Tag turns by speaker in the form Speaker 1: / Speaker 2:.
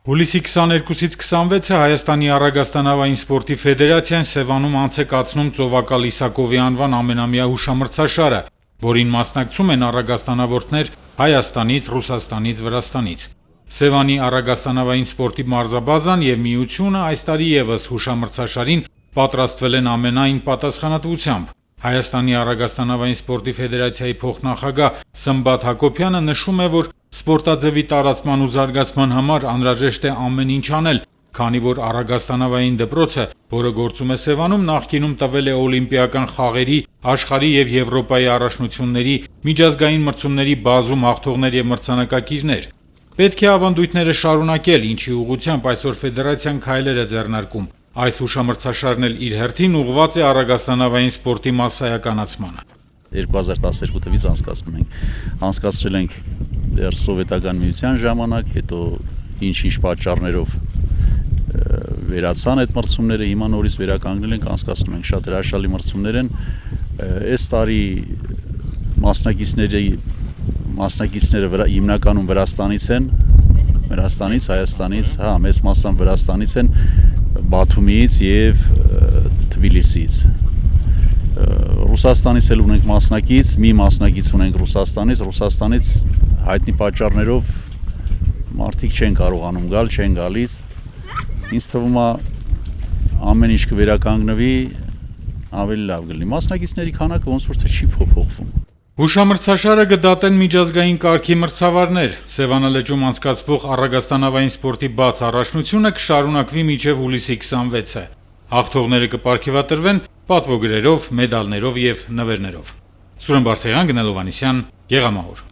Speaker 1: Հուլիսի 22-ից 26-ը Հայաստանի առագաստանավային սպորտի ֆեդերացիան Սևանում անց է կացնում Ծովակալ Իսակովի անվան ամենամյա հուշամրցաշարը, որին մասնակցում են առագաստանավորդներ Հայաստանից, Ռուսաստանից, Վրաստանից։ Սևանի առագաստանավային սպորտի մարզաբազան եւ միությունը այս տարի եւս հուշամրցաշարին պատրաստվել են ամենայն պատասխանատվությամբ։ Հայաստանի առագաստանավային սպորտի ֆեդերացիայի փոխնախագահ Սմբատ Հակոբյանը նշում է, որ սպորտաձևի տարածման ու զարգացման համար անհրաժեշտ է ամեն ինչ անել, քանի որ առագաստանավային դպրոցը, որը գործում է Սևանում, նախկինում տվել է օլիմպիական խաղերի, աշխարհի եւ Եվրոպայի առաջնությունների, միջազգային մրցումների բազում հաղթողներ եւ մրցանակակիրներ։ Պետք է ավանդույթները շարունակել, ինչի ուղղությամբ այսօր ֆեդերացիան քայլեր է ձեռնարկում։ Այս հուշամրցաշարն էլ իր հերթին ուղղված է առագաստանավային սպորտի մասսայականացմանը։
Speaker 2: 2012 թվականից անցկացնում ենք։ Անցկացրել ենք դեռ սովետական միության ժամանակ, հետո ինչ-ինչ պատճառներով վերացան այդ մրցումները, հիմա նորից վերականգնել ենք, անցկացնում ենք, շատ հրաշալի մրցումներ են։ Այս տարի մասնակիցները հիմնականում Վրաստանից են, Հայաստանից, մեծ մասամբ Վրաստանից են, Բաթումիից եւ Թբիլիսիից։ Ռուսաստանից էլ ունենք մասնակից, մի մասնակից ունենք Ռուսաստանից հայտնի պատճառներով մարդիկ չեն կարողանում գալ, չեն գալիս։ Ինձ թվում է ամեն ինչ կվերականգնվի, ավելի լավ կլինի։ Մասնակիցների քանակը ոնց որ թե չի փոփոխվում։
Speaker 1: Հուշամրցաշարը կդատեն միջազգային կարգի մրցավարներ։ Սևանը լճում անցկացվող առագաստանավային սպորտի բաց առաջնությունը կշարունակվի մինչև հուլիսի 26-ը։ Հաղթողները կպարգևատրվեն պատվոգրերով, մեդալներով եւ նվերներով։ Սուրեն Բարսեղյան, Գնելովանիսյան, Գեղամահոր։